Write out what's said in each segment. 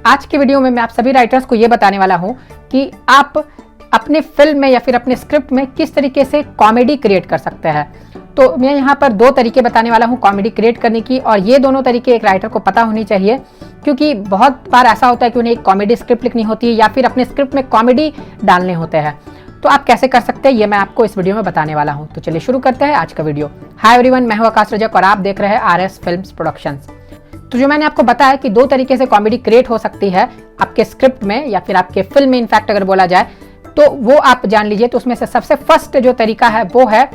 आज की वीडियो में मैं आप सभी राइटर्स को ये बताने वाला हूँ कि आप अपने फिल्म में या फिर अपने स्क्रिप्ट में किस तरीके से कॉमेडी क्रिएट कर सकते हैं। तो मैं यहाँ पर दो तरीके बताने वाला हूँ कॉमेडी क्रिएट करने की, और ये दोनों तरीके एक राइटर को पता होनी चाहिए, क्योंकि बहुत बार ऐसा होता है कि उन्हें एक कॉमेडी स्क्रिप्ट लिखनी होती है या फिर अपने स्क्रिप्ट में कॉमेडी डालने होते हैं। तो आप कैसे कर सकते हैं ये मैं आपको इस वीडियो में बताने वाला हूँ। तो चलिए शुरू करते हैं आज का वीडियो। हाय एवरीवन, मैं हूँ आकाश रजक और आप देख रहे हैं आरएस फिल्म्स प्रोडक्शंस। तो जो मैंने आपको बताया कि दो तरीके से कॉमेडी क्रिएट हो सकती है आपके स्क्रिप्ट में या फिर आपके फिल्म में, इनफैक्ट अगर बोला जाए तो वो आप जान लीजिए। तो उसमें से सबसे फर्स्ट जो तरीका है वो है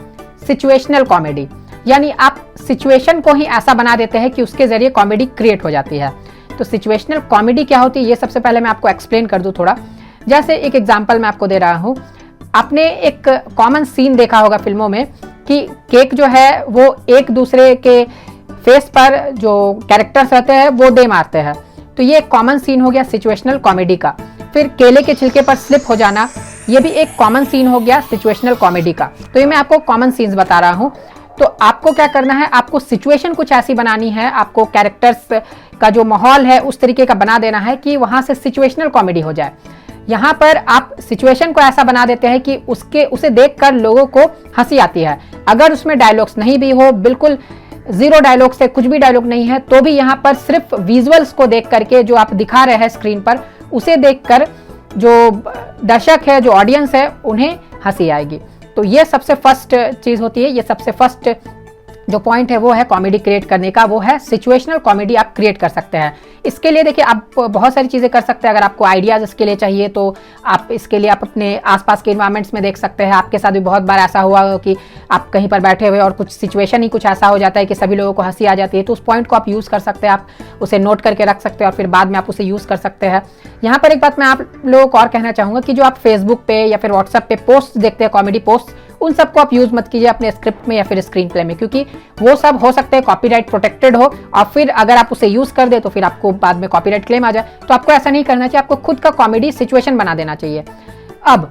सिचुएशनल कॉमेडी, यानी आप सिचुएशन को ही ऐसा बना देते हैं कि उसके जरिए कॉमेडी क्रिएट हो जाती है। तो सिचुएशनल कॉमेडी क्या होती है ये सबसे पहले मैं आपको एक्सप्लेन कर दूं थोड़ा। जैसे एक एग्जांपल मैं आपको दे रहा हूं, आपने एक कॉमन सीन देखा होगा फिल्मों में कि केक जो है वो एक दूसरे के फेस पर जो कैरेक्टर्स रहते हैं वो दे मारते हैं। तो ये एक कॉमन सीन हो गया सिचुएशनल कॉमेडी का। फिर केले के छिलके पर स्लिप हो जाना, ये भी एक कॉमन सीन हो गया सिचुएशनल कॉमेडी का। तो ये मैं आपको कॉमन सीन्स बता रहा हूँ। तो आपको क्या करना है, आपको सिचुएशन कुछ ऐसी बनानी है, आपको कैरेक्टर्स का जो माहौल है उस तरीके का बना देना है कि वहां से सिचुएशनल कॉमेडी हो जाए। यहाँ पर आप सिचुएशन को ऐसा बना देते हैं कि उसे देखकर लोगों को हंसी आती है। अगर उसमें डायलॉग्स नहीं भी हो, बिल्कुल जीरो डायलॉग से कुछ भी डायलॉग नहीं है, तो भी यहाँ पर सिर्फ विजुअल्स को देख करके जो आप दिखा रहे हैं स्क्रीन पर, उसे देखकर जो दर्शक है, जो ऑडियंस है, उन्हें हंसी आएगी। तो ये सबसे फर्स्ट चीज होती है, ये सबसे फर्स्ट जो पॉइंट है वो है कॉमेडी क्रिएट करने का, वो है सिचुएशनल कॉमेडी आप क्रिएट कर सकते हैं। इसके लिए देखिए आप बहुत सारी चीज़ें कर सकते हैं। अगर आपको आइडियाज़ इसके लिए चाहिए तो आप इसके लिए आप अपने आसपास के इन्वायरमेंट्स में देख सकते हैं। आपके साथ भी बहुत बार ऐसा हुआ हो कि आप कहीं पर बैठे हुए और कुछ सिचुएशन ही कुछ ऐसा हो जाता है कि सभी लोगों को हंसी आ जाती है। तो उस पॉइंट को आप यूज़ कर सकते हैं, आप उसे नोट करके रख सकते हैं और फिर बाद में आप उसे यूज़ कर सकते हैं। यहाँ पर एक बात मैं आप लोगों को और कहना चाहूँगा कि जो आप फेसबुक पे या फिर व्हाट्सएप पे पोस्ट देखते हैं, कॉमेडी पोस्ट, उन सबको आप यूज मत कीजिए अपने स्क्रिप्ट में या फिर स्क्रीन प्ले में, क्योंकि वो सब हो सकते हैं कॉपीराइट प्रोटेक्टेड हो और फिर अगर आप उसे यूज कर दे तो फिर आपको बाद में कॉपीराइट क्लेम आ जाए। तो आपको ऐसा नहीं करना चाहिए, आपको खुद का कॉमेडी सिचुएशन बना देना चाहिए। अब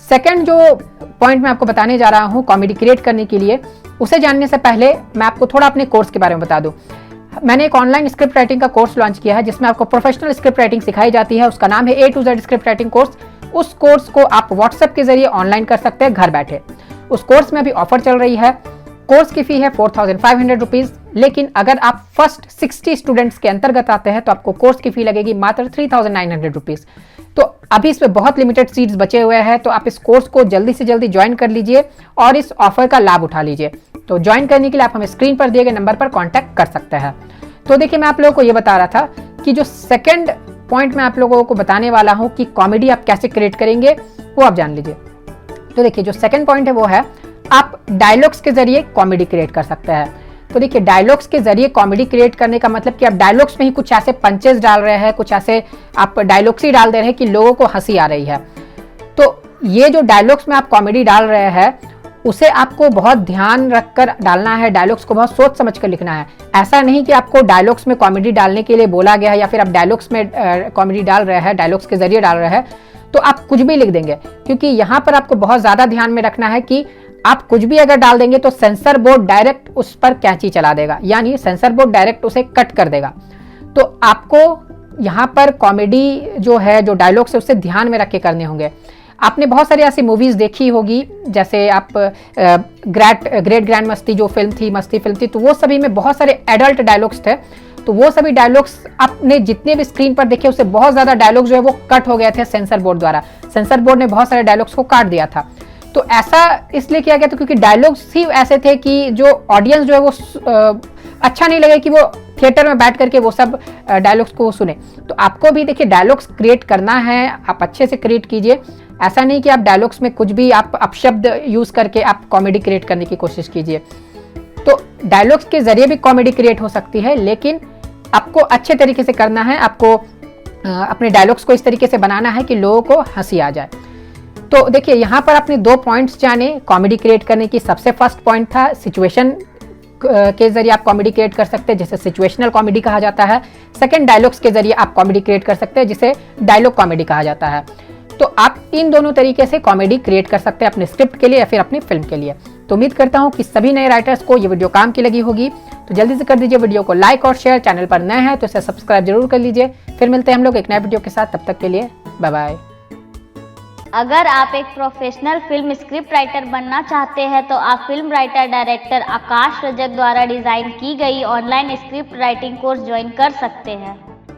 सेकंड जो पॉइंट मैं आपको बताने जा रहा हूं कॉमेडी क्रिएट करने के लिए, उसे जानने से पहले मैं आपको थोड़ा अपने कोर्स के बारे में बता दूं। मैंने एक ऑनलाइन स्क्रिप्ट राइटिंग का कोर्स लॉन्च किया है जिसमें आपको प्रोफेशनल स्क्रिप्ट राइटिंग सिखाई जाती है। उसका नाम है A to Z script writing course. उस कोर्स को आप व्हाट्सएप के जरिए ऑनलाइन कर सकते हैं घर बैठे। उस कोर्स में अभी ऑफर चल रही है। कोर्स की फी है 4500 रुपीज, लेकिन अगर आप फर्स्ट 60 स्टूडेंट्स के अंतर्गत आते हैं तो आपको कोर्स की फी लगेगी मात्र 3900 रुपीज। तो अभी इसमें बहुत लिमिटेड सीट्स बचे हुए हैं, तो आप इस कोर्स को जल्दी से जल्दी ज्वाइन कर लीजिए और इस ऑफर का लाभ उठा लीजिए। तो ज्वाइन करने के लिए आप हमें स्क्रीन पर दिए गए नंबर पर कॉन्टैक्ट कर सकते हैं। तो देखिए मैं आप लोगों को ये बता रहा था कि जो सेकेंड पॉइंट मैं आप लोगों को बताने वाला हूं कि कॉमेडी आप कैसे क्रिएट करेंगे वो आप जान लीजिए। तो देखिए जो सेकंड पॉइंट है वो है आप डायलॉग्स के जरिए कॉमेडी क्रिएट कर सकते हैं। तो देखिए डायलॉग्स के जरिए कॉमेडी क्रिएट करने का मतलब कि आप डायलॉग्स में ही कुछ ऐसे पंचेस डाल रहे हैं, कुछ ऐसे आप डायलॉग्स ही डाल दे रहे हैं कि लोगों को हंसी आ रही है। तो ये जो डायलॉग्स में आप कॉमेडी डाल रहे हैं उसे आपको बहुत ध्यान रखकर डालना है, डायलॉग्स को बहुत सोच समझ कर लिखना है। ऐसा नहीं कि आपको डायलॉग्स में कॉमेडी डालने के लिए बोला गया है या फिर आप डायलॉग्स में कॉमेडी डाल रहे हैं, डायलॉग्स के जरिए डाल रहे हैं तो आप कुछ भी लिख देंगे, क्योंकि यहाँ पर आपको बहुत ज्यादा ध्यान में रखना है कि आप कुछ भी अगर डाल देंगे तो सेंसर बोर्ड डायरेक्ट उस पर कैंची चला देगा, यानी सेंसर बोर्ड डायरेक्ट उसे कट कर देगा। तो आपको यहाँ पर कॉमेडी जो है, जो डायलॉग्स है, उसे ध्यान में रख के करने होंगे। आपने बहुत सारी ऐसी मूवीज देखी होगी, जैसे आप ग्रेट ग्रैंड मस्ती जो फिल्म थी, मस्ती फिल्म थी, तो वो सभी में बहुत सारे एडल्ट डायलॉग्स थे। तो वो सभी डायलॉग्स आपने जितने भी स्क्रीन पर देखे उससे बहुत ज्यादा डायलॉग्स जो है वो कट हो गए थे सेंसर बोर्ड द्वारा। सेंसर बोर्ड ने बहुत सारे डायलॉग्स को काट दिया था। तो ऐसा इसलिए किया गया था क्योंकि डायलॉग्स ही ऐसे थे कि जो ऑडियंस जो है वो अच्छा नहीं लगे कि वो थिएटर में बैठ करके वो सब डायलॉग्स को सुने। तो आपको भी देखिए डायलॉग्स क्रिएट करना है, आप अच्छे से क्रिएट कीजिए। ऐसा नहीं कि आप डायलॉग्स में कुछ भी आप अपशब्द यूज करके आप कॉमेडी क्रिएट करने की कोशिश कीजिए। तो डायलॉग्स के जरिए भी कॉमेडी क्रिएट हो सकती है, लेकिन आपको अच्छे तरीके से करना है। आपको अपने डायलॉग्स को इस तरीके से बनाना है कि लोगों को हंसी आ जाए। तो देखिए यहाँ पर आपने दो पॉइंट्स जाने कॉमेडी क्रिएट करने की। सबसे फर्स्ट पॉइंट था सिचुएशन के जरिए आप कॉमेडी क्रिएट कर सकते हैं, जिसे सिचुएशनल कॉमेडी कहा जाता है। सेकंड डायलॉग्स के जरिए आप कॉमेडी क्रिएट कर सकते हैं, जिसे डायलॉग कॉमेडी कहा जाता है। तो आप इन दोनों तरीके से कॉमेडी क्रिएट कर सकते हैं अपने स्क्रिप्ट के लिए या फिर अपनी फिल्म के लिए। तो उम्मीद करता हूँ कि सभी नए राइटर्स को ये वीडियो काम की लगी होगी। तो जल्दी से कर दीजिए वीडियो को लाइक और शेयर। चैनल पर नए हैं तो इसे सब्सक्राइब जरूर कर लीजिए। फिर मिलते हैं हम लोग एक नए वीडियो के साथ, तब तक के लिए बाय बाय। अगर आप एक प्रोफेशनल फिल्म स्क्रिप्ट राइटर बनना चाहते हैं तो आप फिल्म राइटर डायरेक्टर आकाश रजक द्वारा डिजाइन की गई online script writing course join कर सकते हैं।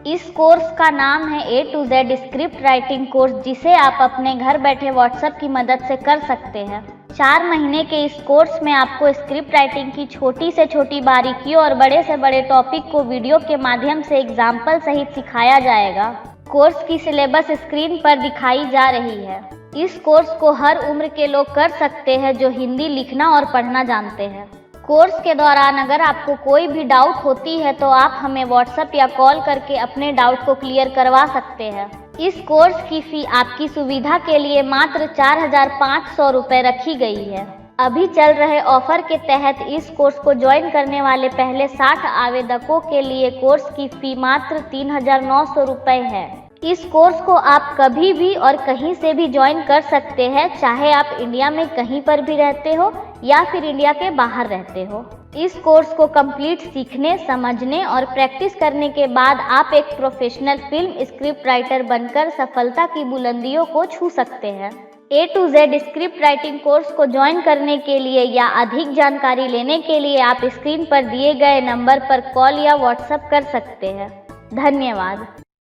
इस कोर्स का नाम है A to Z script writing course, जिसे आप अपने घर बैठे व्हाट्सएप की मदद से कर सकते हैं। 4 महीने के इस कोर्स में आपको स्क्रिप्ट राइटिंग की छोटी से छोटी बारीकियों और बड़े से बड़े टॉपिक को वीडियो के माध्यम से एग्जाम्पल सहित सिखाया जाएगा। कोर्स की सिलेबस स्क्रीन पर दिखाई जा रही है। इस कोर्स को हर उम्र के लोग कर सकते हैं जो हिंदी लिखना और पढ़ना जानते हैं। कोर्स के दौरान अगर आपको कोई भी डाउट होती है तो आप हमें व्हाट्सएप या कॉल करके अपने डाउट को क्लियर करवा सकते हैं। इस कोर्स की फी आपकी सुविधा के लिए मात्र 4,500 रुपये रखी गई है। अभी चल रहे ऑफर के तहत इस कोर्स को ज्वाइन करने वाले पहले 60 आवेदकों के लिए कोर्स की फी मात्र 3,900 रुपये है। इस कोर्स को आप कभी भी और कहीं से भी ज्वाइन कर सकते हैं, चाहे आप इंडिया में कहीं पर भी रहते हो या फिर इंडिया के बाहर रहते हो। इस कोर्स को कंप्लीट सीखने, समझने और प्रैक्टिस करने के बाद आप एक प्रोफेशनल फिल्म स्क्रिप्ट राइटर बनकर सफलता की बुलंदियों को छू सकते हैं। A to Z script writing course को ज्वाइन करने के लिए या अधिक जानकारी लेने के लिए आप स्क्रीन पर दिए गए नंबर पर कॉल या व्हाट्सएप कर सकते हैं। धन्यवाद।